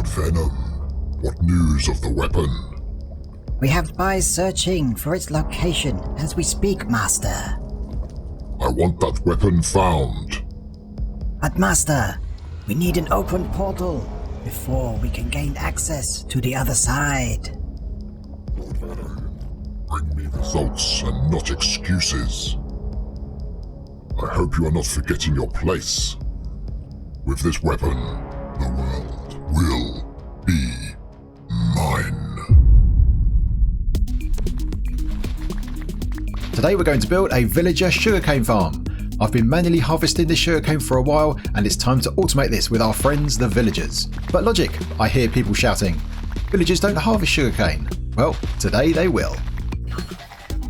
Lord Venom, what news of the weapon? We have spies searching for its location as we speak, Master. I want that weapon found. But Master, we need an open portal before we can gain access to the other side. Lord Venom, bring me results and not excuses. I hope you are not forgetting your place. With this weapon, the world will be mine. Today we're going to build a villager sugarcane farm. I've been manually harvesting this sugarcane for a while and it's time to automate this with our friends the villagers. But logic, I hear people shouting, villagers don't harvest sugarcane. Well, today they will.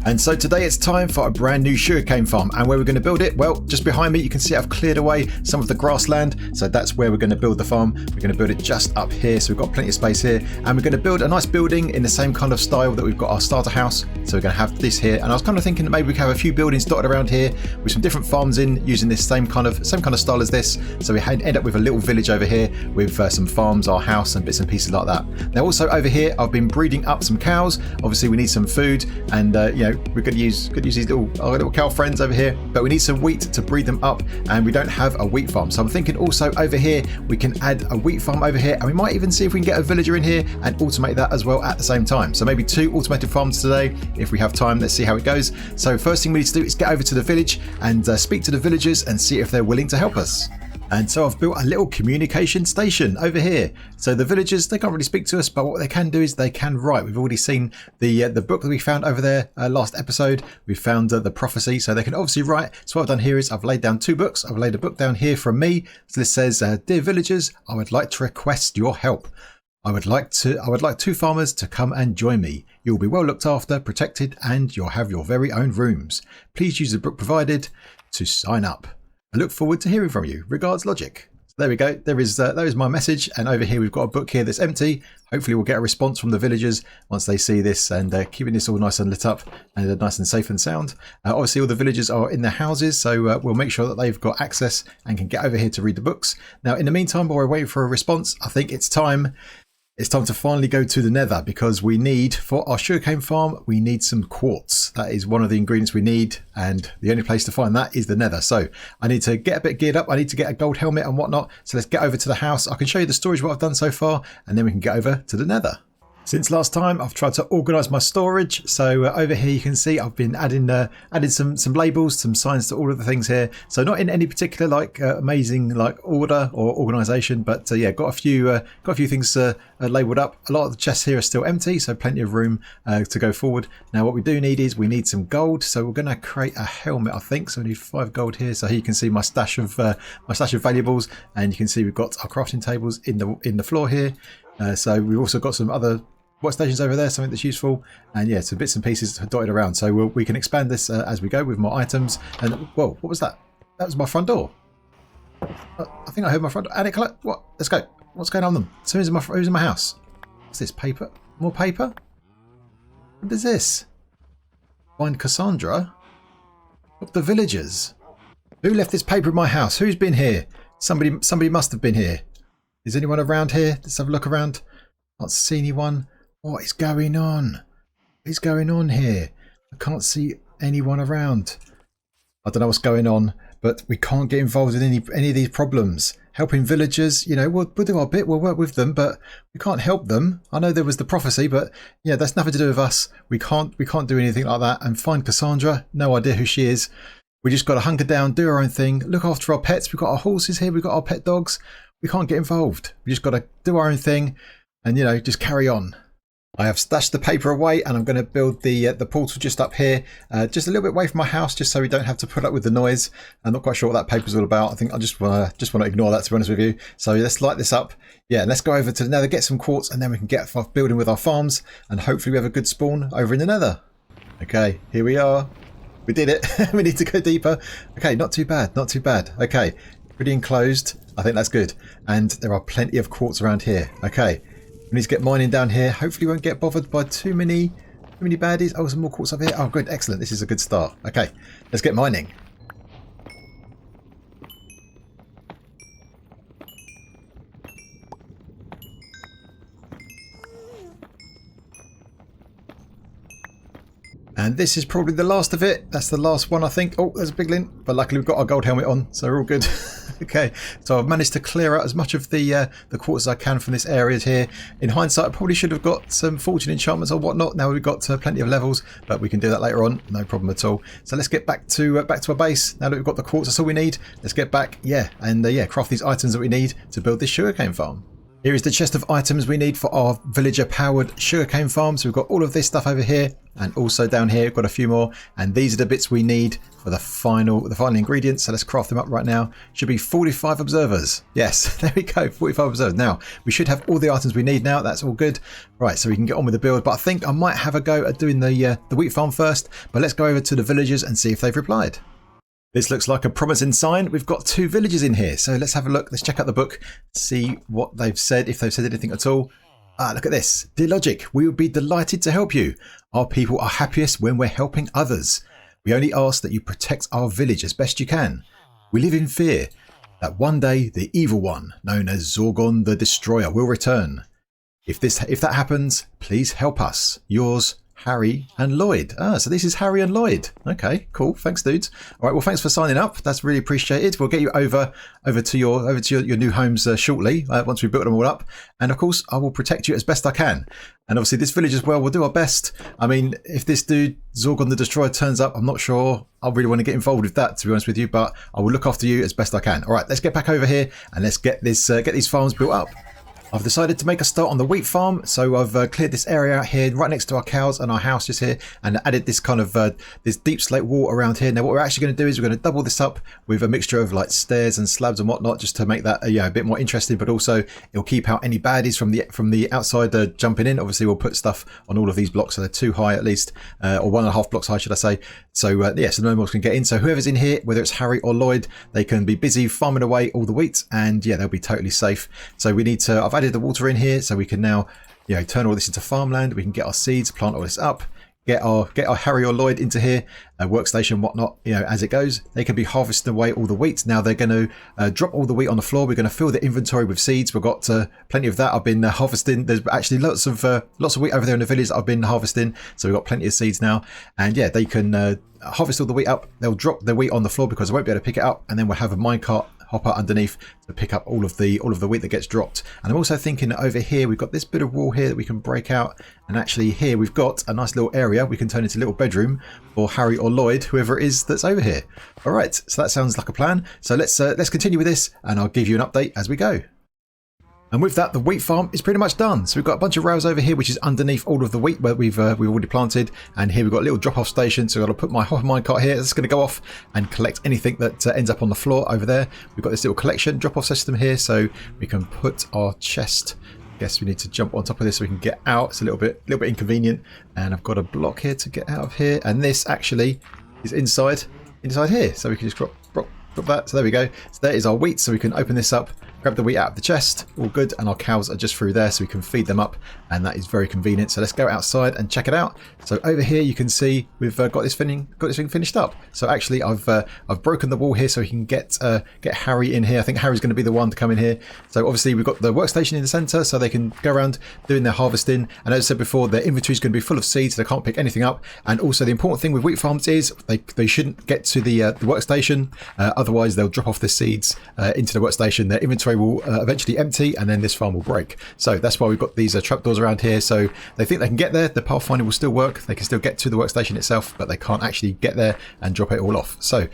And so today it's time for a brand new sugarcane farm, and where we're going to build it, well, just behind me you can see I've cleared away some of the grassland, so that's where we're going to build the farm. We're going to build it just up here, so we've got plenty of space here, and we're going to build a nice building in the same kind of style that we've got our starter house. So we're going to have this here, and I was kind of thinking that maybe we could have a few buildings dotted around here with some different farms in using this same kind of style as this, so we end up with a little village over here with some farms, our house and bits and pieces like that. Now also over here I've been breeding up some cows. Obviously we need some food, and you know, we're going to use these our little cow friends over here, but we need some wheat to breed them up, and we don't have a wheat farm. So I'm thinking also over here we can add a wheat farm over here, and we might even see if we can get a villager in here and automate that as well at the same time. So maybe 2 automated farms today if we have time. Let's see how it goes. So first thing we need to do is get over to the village and speak to the villagers and see if they're willing to help us. And so I've built a little communication station over here. So the villagers, they can't really speak to us, but what they can do is they can write. We've already seen the book that we found over there last episode. We found the prophecy, so they can obviously write. So what I've done here is I've laid down 2 books. I've laid a book down here from me. So this says, "Dear villagers, I would like to request your help. I would like 2 farmers to come and join me. You'll be well looked after, protected, and you'll have your very own rooms. Please use the book provided to sign up. I look forward to hearing from you. Regards, Logic." So there we go. There is my message, and over here we've got a book here that's empty. Hopefully we'll get a response from the villagers once they see this, and keeping this all nice and lit up and nice and safe and sound. Obviously all the villagers are in their houses, so we'll make sure that they've got access and can get over here to read the books. Now in the meantime, while we're waiting for a response, I think it's time to finally go to the nether, because we need, for our sugarcane farm, we need some quartz. That is one of the ingredients we need, and the only place to find that is the nether. So I need to get a bit geared up. I need to get a gold helmet and whatnot. So let's get over to the house. I can show you the storage, what I've done so far, and then we can get over to the nether. Since last time, I've tried to organise my storage. So over here you can see I've been adding some labels, some signs to all of the things here. So not in any particular amazing order or organisation, but yeah, got a few things labelled up. A lot of the chests here are still empty, so plenty of room to go forward. Now what we do need is we need some gold. So we're going to create a helmet, I think. So we need 5 gold here. So here you can see my stash of valuables, and you can see we've got our crafting tables in the floor here. So we've also got some other workstations over there, something that's useful, and yeah, some bits and pieces dotted around. So we can expand this as we go with more items. And whoa, what was that? That was my front door. I think I heard my front door. And what? Let's go. What's going on with them? So who's in my house? What's this? Paper? More paper? What is this? Find Cassandra? What, the villagers? Who left this paper in my house? Who's been here? Somebody must have been here. Is anyone around here? Let's have a look around. Not see anyone. What is going on? What is going on here? I can't see anyone around. I don't know what's going on, but we can't get involved in any of these problems. Helping villagers, you know, we'll do our bit. We'll work with them, but we can't help them. I know there was the prophecy, but yeah, that's nothing to do with us. We can't do anything like that. And find Cassandra. No idea who she is. We just got to hunker down, do our own thing, look after our pets. We've got our horses here. We've got our pet dogs. We can't get involved. We just got to do our own thing and, you know, just carry on. I have stashed the paper away, and I'm going to build the portal just up here, just a little bit away from my house, just so we don't have to put up with the noise. I'm not quite sure what that paper's all about. I think I just want to ignore that, to be honest with you. So let's light this up. Yeah, let's go over to the nether, get some quartz, and then we can get building with our farms, and hopefully we have a good spawn over in the nether. Okay, here we are. We did it. We need to go deeper. Okay, not too bad, not too bad. Okay, pretty enclosed. I think that's good. And there are plenty of quartz around here. Okay. We need to get mining down here. Hopefully we won't get bothered by too many baddies. Oh, some more quartz up here. Oh, good. Excellent. This is a good start. Okay, let's get mining. And this is probably the last of it. That's the last one, I think. Oh, there's a big lint. But luckily we've got our gold helmet on, so we're all good. Okay, so I've managed to clear out as much of the quartz as I can from this area here. In hindsight, I probably should have got some fortune enchantments or whatnot. Now we've got plenty of levels, but we can do that later on. No problem at all. So let's get back to our base. Now that we've got the quartz, that's all we need. Let's get back, and craft these items that we need to build this sugarcane farm. Here is the chest of items we need for our villager-powered sugarcane farm. So we've got all of this stuff over here, and also down here we've got a few more. And these are the bits we need for the final ingredients. So let's craft them up right now. Should be 45 observers. Yes, there we go, 45 observers. Now we should have all the items we need now. That's all good. Right, so we can get on with the build. But I think I might have a go at doing the wheat farm first. But let's go over to the villagers and see if they've replied. This looks like a promising sign. We've got 2 villagers in here. So let's have a look. Let's check out the book, see what they've said, if they've said anything at all. Look at this. Dear Logic, we would be delighted to help you. Our people are happiest when we're helping others. We only ask that you protect our village as best you can. We live in fear that one day the evil one, known as Zorgon the Destroyer, will return. If that happens, please help us. Yours, Harry and Lloyd. So this is Harry and Lloyd. Okay, cool. Thanks, dudes. All right, well, thanks for signing up. That's really appreciated. We'll get you over to your new homes shortly once we've built them all up. And of course, I will protect you as best I can. And obviously, this village as well. We'll do our best. I mean, if this dude Zorgon the Destroyer turns up, I'm not sure I really want to get involved with that, to be honest with you. But I will look after you as best I can. All right, let's get back over here and let's get these farms built up. I've decided to make a start on the wheat farm, so I've cleared this area out here right next to our cows and our house just here, and added this kind of this deep slate wall around here. Now what we're actually going to do is we're going to double this up with a mixture of like stairs and slabs and whatnot, just to make that a bit more interesting, but also it'll keep out any baddies from the outside jumping in. Obviously we'll put stuff on all of these blocks so they're 2 high at least, or 1.5 blocks high should I say. So so no more can get in. So whoever's in here, whether it's Harry or Lloyd, they can be busy farming away all the wheat, and they'll be totally safe. So we need to, I've added the water in here, so we can now turn all this into farmland. We can get our seeds, plant all this up, get our Harry or Lloyd into here, workstation, whatnot, as it goes. They can be harvesting away all the wheat. Now they're going to drop all the wheat on the floor. We're going to fill the inventory with seeds. We've got plenty of that. I've been harvesting. There's actually lots of wheat over there in the village that I've been harvesting, so we've got plenty of seeds now. And they can harvest all the wheat up. They'll drop the wheat on the floor because I won't be able to pick it up, and then we'll have a minecart hopper underneath to pick up all of the wheat that gets dropped. And I'm also thinking that over here we've got this bit of wall here that we can break out, and actually here we've got a nice little area we can turn into a little bedroom for Harry or Lloyd, whoever it is that's over here. All right, so that sounds like a plan. So let's continue with this, and I'll give you an update as we go. And with that, the wheat farm is pretty much done. So we've got a bunch of rails over here, which is underneath all of the wheat where we've already planted. And here we've got a little drop-off station. So I've got to put my hopper minecart here. It's going to go off and collect anything that ends up on the floor over there. We've got this little collection drop-off system here, so we can put our chest. I guess we need to jump on top of this so we can get out. It's a little bit inconvenient. And I've got a block here to get out of here. And this actually is inside here. So we can just drop that. So there we go. So there is our wheat. So we can open this up, grab the wheat out of the chest, all good, and our cows are just through there, so we can feed them up, and that is very convenient. So let's go outside and check it out. So over here you can see we've got this thing finished up. So actually I've broken the wall here so we can get Harry in here. I think Harry's going to be the one to come in here. So obviously we've got the workstation in the center, so they can go around doing their harvesting, and as I said before, their inventory is going to be full of seeds, so they can't pick anything up. And also the important thing with wheat farms is they shouldn't get to the workstation, otherwise they'll drop off the seeds into the workstation. Their inventory will eventually empty, and then this farm will break. So that's why we've got these trapdoors around here, so they think they can get there. The pathfinder will still work, they can still get to the workstation itself, but they can't actually get there and drop it all off. So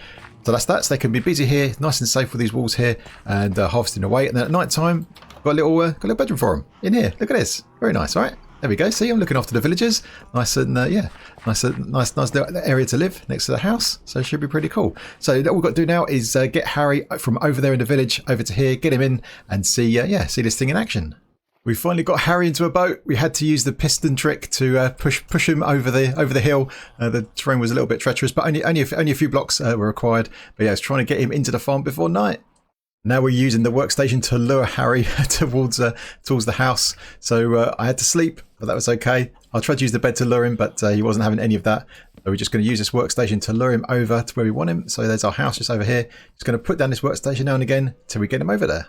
that's that. So they can be busy here, nice and safe with these walls here, and harvesting away. And then at night time, got a little bedroom for them in here. Look at this, very nice, right? There we go. See, I'm looking after the villagers. Nice and nice little area to live next to the house. So it should be pretty cool. So what we've got to do now is get Harry from over there in the village over to here, get him in, and see this thing in action. We finally got Harry into a boat. We had to use the piston trick to push him over the hill. The terrain was a little bit treacherous, but only a few blocks were required. But yeah, I was trying to get him into the farm before night. Now we're using the workstation to lure Harry towards the house. So I had to sleep, but that was okay. I tried to use the bed to lure him, but he wasn't having any of that. So we're just going to use this workstation to lure him over to where we want him. So there's our house just over here. Just going to put down this workstation now and again till we get him over there.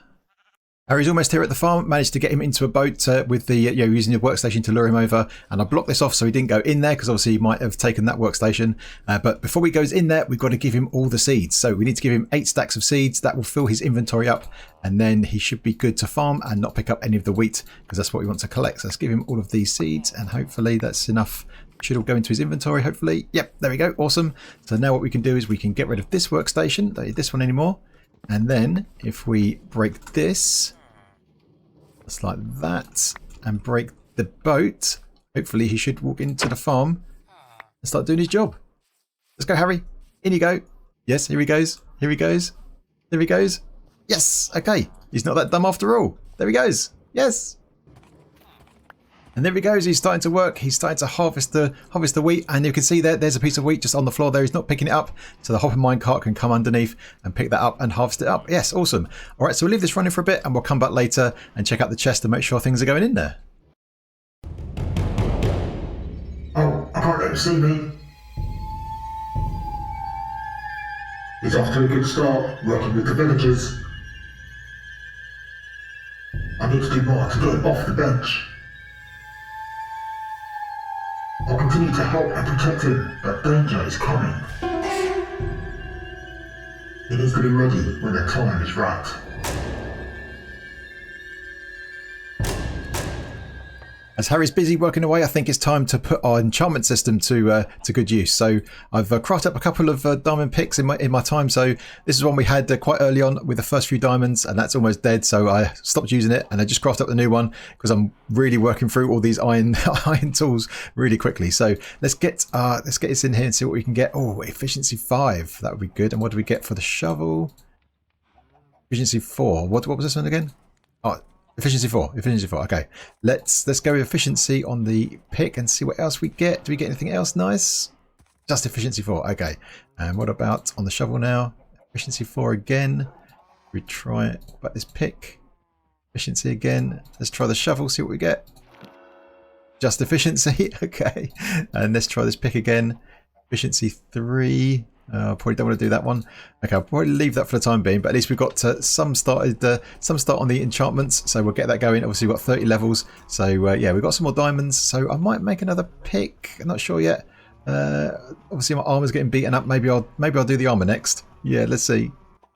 Harry's almost here at the farm. Managed to get him into a boat with the using the workstation to lure him over, and I blocked this off so he didn't go in there because obviously he might have taken that workstation. But before he goes in there, we've got to give him all the seeds. So we need to give him 8 stacks of seeds. That will fill his inventory up, and then he should be good to farm and not pick up any of the wheat because that's what we want to collect. So let's give him all of these seeds, and hopefully that's enough. Should all go into his inventory, hopefully. Yep, there we go. Awesome. So now what we can do is we can get rid of this workstation. Don't need this one anymore. And then if we break this, just like that, and break the boat, hopefully he should walk into the farm and start doing his job. Let's go, Harry. In you go. Yes, here he goes. Here he goes. There he goes. Yes. Okay. He's not that dumb after all. There he goes. Yes. And there he goes. He's starting to work. He's starting to harvest the wheat. And you can see there's a piece of wheat just on the floor there. He's not picking it up. So the hopper minecart can come underneath and pick that up and harvest it up. Yes, awesome. All right, so we'll leave this running for a bit and we'll come back later and check out the chest to make sure things are going in there. Oh, I can't let him see me. He's off to a good start, working with the villagers. I need to do more to get him off the bench. I'll continue to help and protect him, but danger is coming. He needs to be ready when the time is right. As Harry's busy working away, I think it's time to put our enchantment system to good use. So I've crafted up a couple of diamond picks in my time. So this is one we had quite early on with the first few diamonds, and that's almost dead. So I stopped using it, and I just crafted up the new one because I'm really working through all these iron tools really quickly. So let's get this in here and see what we can get. Oh, efficiency 5, that would be good. And what do we get for the shovel? Efficiency 4. What was this one again? Oh. Efficiency 4. Okay, let's go with efficiency on the pick and see what else we get. Do we get anything else nice? Just efficiency 4. Okay, and what about on the shovel now? Efficiency 4 again. We try about this pick. Efficiency again. Let's try the shovel. See what we get. Just efficiency. Okay, and let's try this pick again. Efficiency 3. Probably don't want to do that one. Okay, I'll probably leave that for the time being, but at least we've got some start on the enchantments, so we'll get that going. Obviously we've got 30 levels, so yeah, we've got some more diamonds, so I might make another pick. I'm not sure yet. Obviously my armor's getting beaten up. Maybe I'll do the armor next. Yeah, let's see.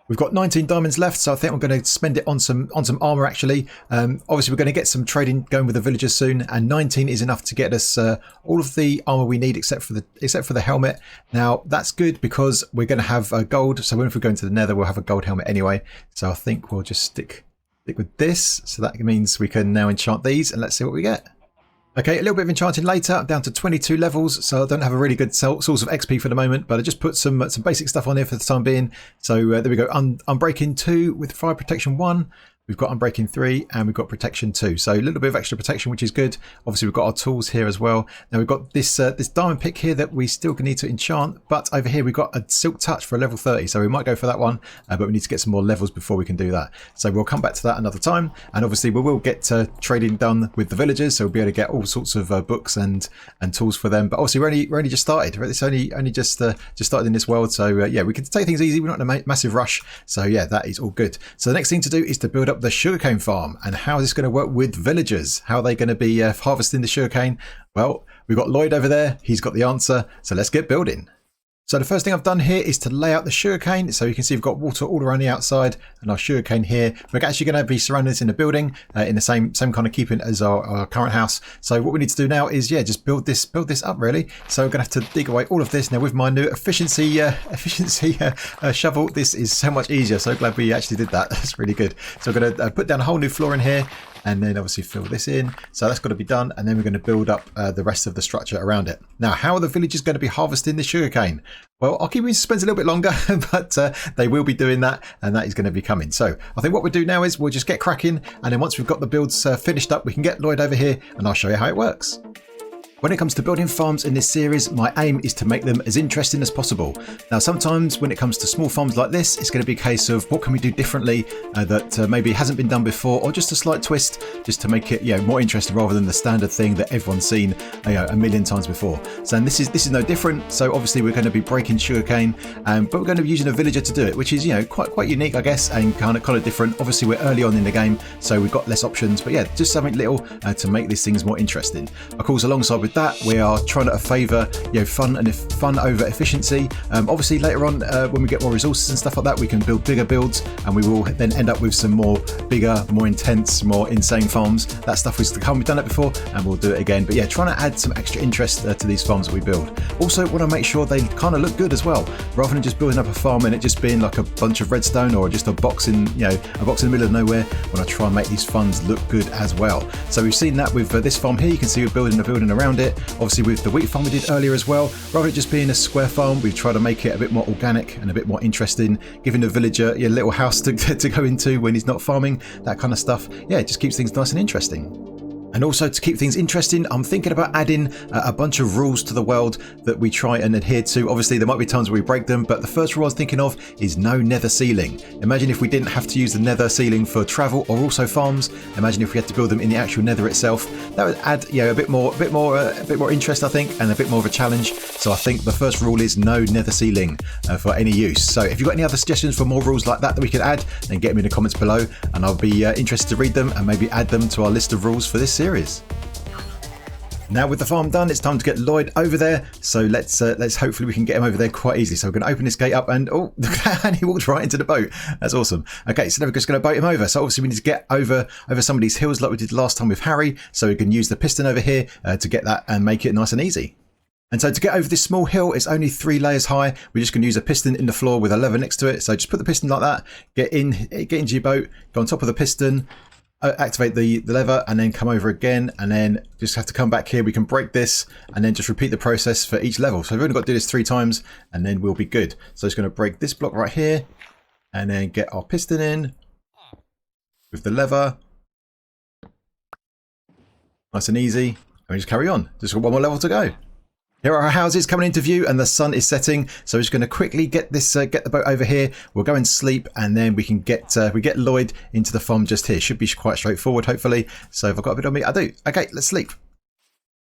We've got 19 diamonds left, so I think I'm going to spend it on some armor actually. Obviously we're going to get some trading going with the villagers soon, and 19 is enough to get us all of the armor we need except for the helmet. Now that's good because we're going to have gold, so if we go into the nether we'll have a gold helmet anyway. So I think we'll just stick with this, so that means we can now enchant these, and let's see what we get. Okay, a little bit of enchanting later. I'm down to 22 levels, so I don't have a really good source of XP for the moment, but I just put some basic stuff on here for the time being. So there we go. Unbreaking 2 with fire protection 1. We've got Unbreaking 3 and we've got Protection 2. So a little bit of extra protection, which is good. Obviously, we've got our tools here as well. Now we've got this diamond pick here that we still need to enchant. But over here, we've got a Silk Touch for a level 30. So we might go for that one, but we need to get some more levels before we can do that. So we'll come back to that another time. And obviously, we will get trading done with the villagers. So we'll be able to get all sorts of books and tools for them. But obviously, we're only just started. It's only just started in this world. So yeah, we can take things easy. We're not in a massive rush. So yeah, that is all good. So the next thing to do is to build up the sugarcane farm. And how is this going to work with villagers? How are they going to be harvesting the sugarcane? Well, we've got Lloyd over there. He's got the answer. So let's get building. So the first thing I've done here is to lay out the sugarcane. So you can see we've got water all around the outside and our sugarcane here. We're actually going to be surrounding this in a building in the same kind of keeping as our current house. So what we need to do now is, yeah, just build this up really. So we're going to have to dig away all of this. Now with my new efficiency shovel, this is so much easier. So glad we actually did that. That's really good. So we're going to put down a whole new floor in here, and then obviously fill this in. So that's got to be done, and then we're going to build up the rest of the structure around it. Now, how are the villagers going to be harvesting the sugarcane? Well, I'll keep you in suspense a little bit longer, but they will be doing that, and that is going to be coming. So I think what we'll do now is we'll just get cracking, and then once we've got the builds finished up, we can get Lloyd over here, and I'll show you how it works. When it comes to building farms in this series, my aim is to make them as interesting as possible. Now sometimes when it comes to small farms like this, it's going to be a case of what can we do differently that maybe hasn't been done before, or just a slight twist just to make it more interesting rather than the standard thing that everyone's seen a million times before. So this is no different. So obviously we're going to be breaking sugarcane, but we're going to be using a villager to do it, which is quite unique, I guess, and kind of different. Obviously we're early on in the game, so we've got less options, but yeah, just something little to make these things more interesting. Of course, alongside with that, we are trying to favour fun over efficiency. Obviously later on when we get more resources and stuff like that, we can build bigger builds, and we will then end up with some more bigger, more intense, more insane farms. That stuff is to come. We've done it before and we'll do it again, but yeah, trying to add some extra interest to these farms that we build. Also want to make sure they kind of look good as well, rather than just building up a farm and it just being like a bunch of redstone or just a box in a box in the middle of nowhere. When I try and make these funds look good as well. So we've seen that with this farm here. You can see we're building a building around it. Obviously with the wheat farm we did earlier as well, rather than just being a square farm, we've tried to make it a bit more organic and a bit more interesting, giving the villager a little house to go into when he's not farming, that kind of stuff. Yeah, it just keeps things nice and interesting. And also to keep things interesting, I'm thinking about adding a bunch of rules to the world that we try and adhere to. Obviously there might be times where we break them, but the first rule I was thinking of is no nether ceiling. Imagine if we didn't have to use the nether ceiling for travel or also farms. Imagine if we had to build them in the actual nether itself. That would add a bit more interest, I think, and a bit more of a challenge. So I think the first rule is no nether ceiling for any use. So if you've got any other suggestions for more rules like that we could add, then get them in the comments below, and I'll be interested to read them and maybe add them to our list of rules for this series. Now with the farm done, it's time to get Lloyd over there. So let's hopefully we can get him over there quite easily. So we're going to open this gate up, and and he walked right into the boat. That's awesome. Okay, so now we're just going to boat him over. So obviously we need to get over some of these hills like we did last time with Harry. So we can use the piston over here to get that and make it nice and easy. And so to get over this small hill, it's only 3 layers high. We're just going to use a piston in the floor with a lever next to it. So just put the piston like that, get into your boat, go on top of the piston, activate the lever, and then come over again, and then just have to come back here. We can break this and then just repeat the process for each level. So we've only got to do this 3 times and then we'll be good. So just going to break this block right here and then get our piston in with the lever. Nice and easy. And we just carry on. Just got 1 more level to go. Here are our houses coming into view and the sun is setting. So we're just going to quickly get the boat over here. We'll go and sleep, and then we can get Lloyd into the farm just here. Should be quite straightforward, hopefully. So if I've got a bit on me, I do. Okay, let's sleep.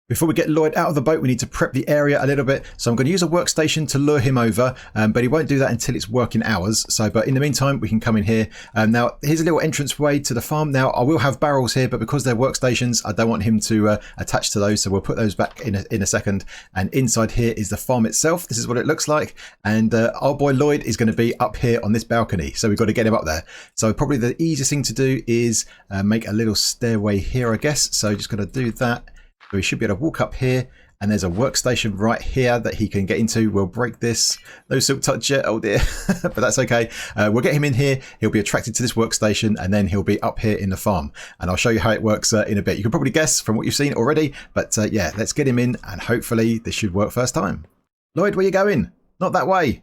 Before we get Lloyd out of the boat, we need to prep the area a little bit. So I'm going to use a workstation to lure him over, but he won't do that until it's working hours. But in the meantime, we can come in here. Now, here's a little entrance way to the farm. Now, I will have barrels here, but because they're workstations, I don't want him to attach to those. So we'll put those back in a second. And inside here is the farm itself. This is what it looks like. And our boy Lloyd is going to be up here on this balcony. So we've got to get him up there. So probably the easiest thing to do is make a little stairway here, I guess. So just going to do that. So he should be able to walk up here, and there's a workstation right here that he can get into. We'll break this. No silk touch yet. Oh dear. But that's okay. We'll get him in here. He'll be attracted to this workstation, and then he'll be up here in the farm. And I'll show you how it works in a bit. You can probably guess from what you've seen already. But yeah, let's get him in, and hopefully this should work first time. Lloyd, where are you going? Not that way.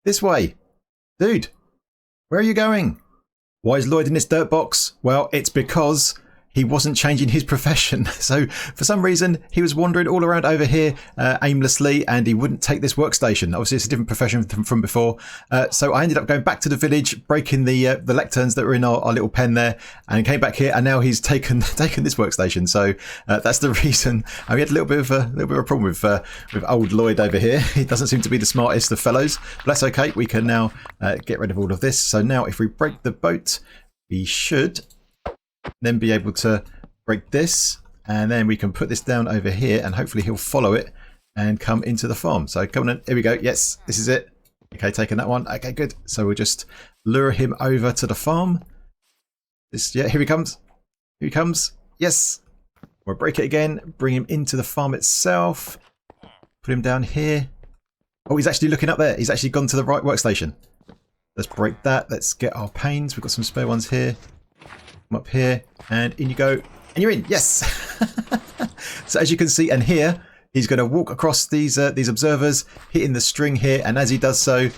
This way. Dude, where are you going? Why is Lloyd in this dirt box? Well, it's because he wasn't changing his profession. So for some reason, he was wandering all around over here aimlessly, and he wouldn't take this workstation. Obviously, it's a different profession from before. So I ended up going back to the village, breaking the lecterns that were in our little pen there, and came back here, and now he's taken this workstation. So that's the reason. We had a little bit of a problem with old Lloyd over here. He doesn't seem to be the smartest of fellows, but that's okay. We can now get rid of all of this. So now if we break the boat, we should then be able to break this, and then we can put this down over here, and hopefully he'll follow it and come into the farm. So come on, here we go. Yes, this is it. Okay, taking that one. Okay, good. So we'll just lure him over to the farm. Yeah, here he comes. Here he comes. Yes. We'll break it again, bring him into the farm itself, put him down here. Oh, he's actually looking up there. He's actually gone to the right workstation. Let's break that. Let's get our panes. We've got some spare ones here. Come up here, and in you go, and you're in. Yes. So as you can see and hear, he's going to walk across these observers, hitting the string here, and as he does so,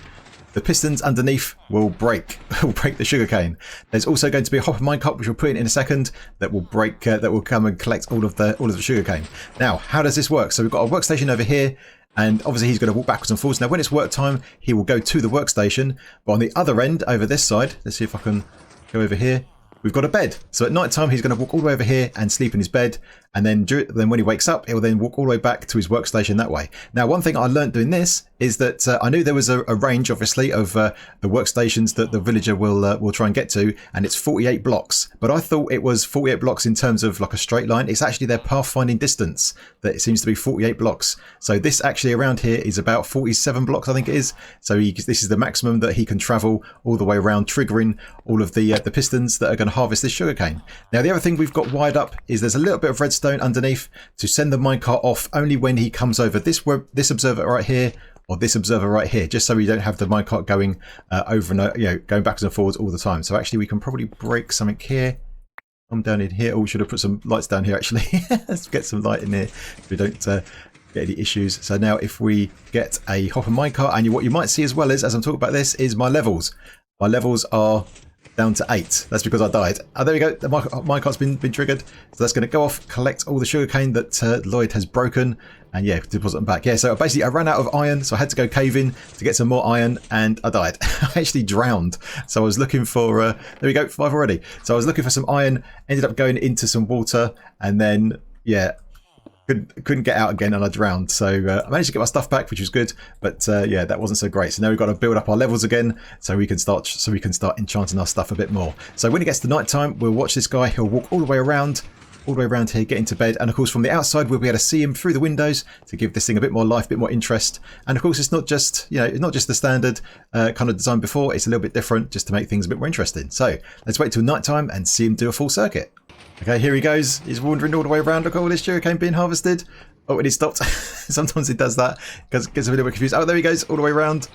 the pistons underneath will break the sugarcane. There's also going to be a hopper minecart, which we'll put in a second, that will break, that will come and collect all of the sugarcane. Now, how does this work? So we've got our workstation over here, and obviously he's going to walk backwards and forwards. Now, when it's work time, he will go to the workstation. But on the other end, over this side, let's see if I can go over here. We've got a bed. So at night time, he's going to walk all the way over here and sleep in his bed. And then when he wakes up, he'll then walk all the way back to his workstation that way. Now, one thing I learned doing this is that I knew there was a range, obviously, of the workstations that the villager will try and get to, and it's 48 blocks. But I thought it was 48 blocks in terms of like a straight line. It's actually their pathfinding distance that it seems to be 48 blocks. So this actually around here is about 47 blocks, I think it is. So this is the maximum that he can travel all the way around, triggering all of the pistons that are going to harvest this sugarcane. Now, the other thing we've got wired up is there's a little bit of redstone underneath to send the minecart off only when he comes over this observer right here or this observer right here, just so we don't have the minecart going over and going backwards and forwards all the time. So actually we can probably break something here. I'm down in here. Oh, we should have put some lights down here actually. Let's get some light in here so we don't get any issues. So now if we get a hopper minecart, and what you might see as well as I'm talking about this is my levels. My levels are down to 8. That's because I died. Oh, there we go. The minecart's been triggered. So that's going to go off, collect all the sugarcane that Lloyd has broken, and yeah, deposit them back. Yeah, so basically I ran out of iron, so I had to go caving to get some more iron, and I died. I actually drowned. So I was looking for, there we go, 5 already. So I was looking for some iron, ended up going into some water, and then, yeah, couldn't get out again, and I drowned. So I managed to get my stuff back, which was good, but yeah, that wasn't so great. So now we've got to build up our levels again so we can start enchanting our stuff a bit more. So when it gets to night time, we'll watch this guy. He'll walk all the way around here, get into bed, and of course from the outside we'll be able to see him through the windows to give this thing a bit more life, a bit more interest. And of course it's not just it's not just the standard kind of design before. It's a little bit different, just to make things a bit more interesting. So let's wait till night time and see him do a full circuit. Okay, here he goes. He's wandering all the way around. Look at all this sugarcane being harvested. Oh, and he stopped. Sometimes it does that because it gets a little bit confused. Oh, there he goes, all the way around.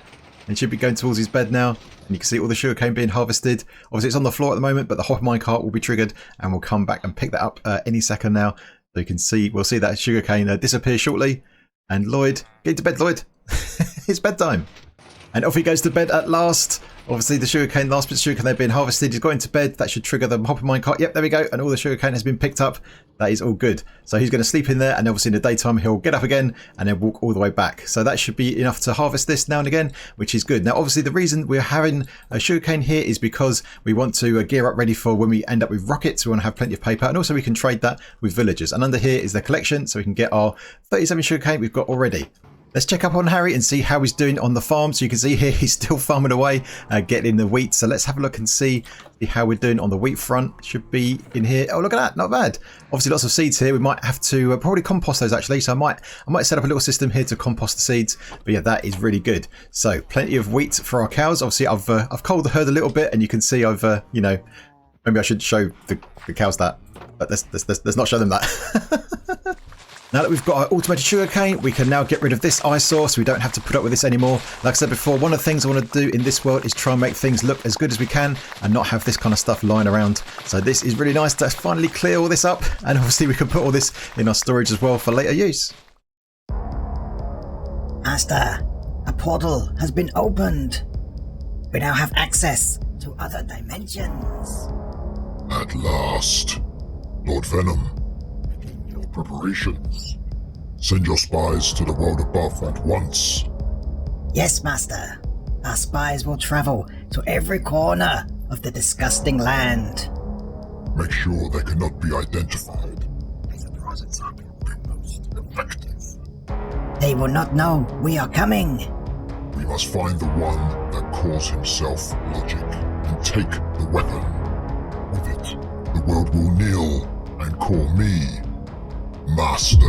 And should be going towards his bed now. And you can see all the sugarcane being harvested. Obviously, it's on the floor at the moment, but the hopper minecart will be triggered, and we'll come back and pick that up any second now. So you can see, we'll see that sugarcane disappear shortly. And Lloyd, get to bed, Lloyd. It's bedtime. And off he goes to bed at last. Obviously the last bit of sugarcane they've been harvested. He's got into bed. That should trigger the hopper minecart. Yep, there we go. And all the sugarcane has been picked up. That is all good. So he's going to sleep in there, and obviously in the daytime he'll get up again and then walk all the way back. So that should be enough to harvest this now and again, which is good. Now obviously the reason we're having a sugarcane here is because we want to gear up ready for when we end up with rockets. We want to have plenty of paper, and also we can trade that with villagers. And under here is the collection, so we can get our 37 sugarcane we've got already. Let's check up on Harry and see how he's doing on the farm. So you can see here he's still farming away, getting the wheat. So let's have a look and see how we're doing on the wheat front. Should be in here. Oh, look at that, not bad. Obviously lots of seeds here. We might have to probably compost those actually. So I might set up a little system here to compost the seeds. But yeah, that is really good. So plenty of wheat for our cows. Obviously I've culled the herd a little bit, and you can see I've maybe I should show the cows that, but let's not show them that. Now that we've got our automated sugarcane, we can now get rid of this eyesore, so we don't have to put up with this anymore. Like I said before, one of the things I want to do in this world is try and make things look as good as we can and not have this kind of stuff lying around. So this is really nice to finally clear all this up, and obviously we can put all this in our storage as well for later use. Master, a portal has been opened. We now have access to other dimensions. At last. Lord Venom, preparations. Send your spies to the world above at once. Yes, Master. Our spies will travel to every corner of the disgusting land. Make sure they cannot be identified. The present sample will be most effective. They will not know we are coming. We must find the one that calls himself Logic and take the weapon. With it, the world will kneel and call me Master.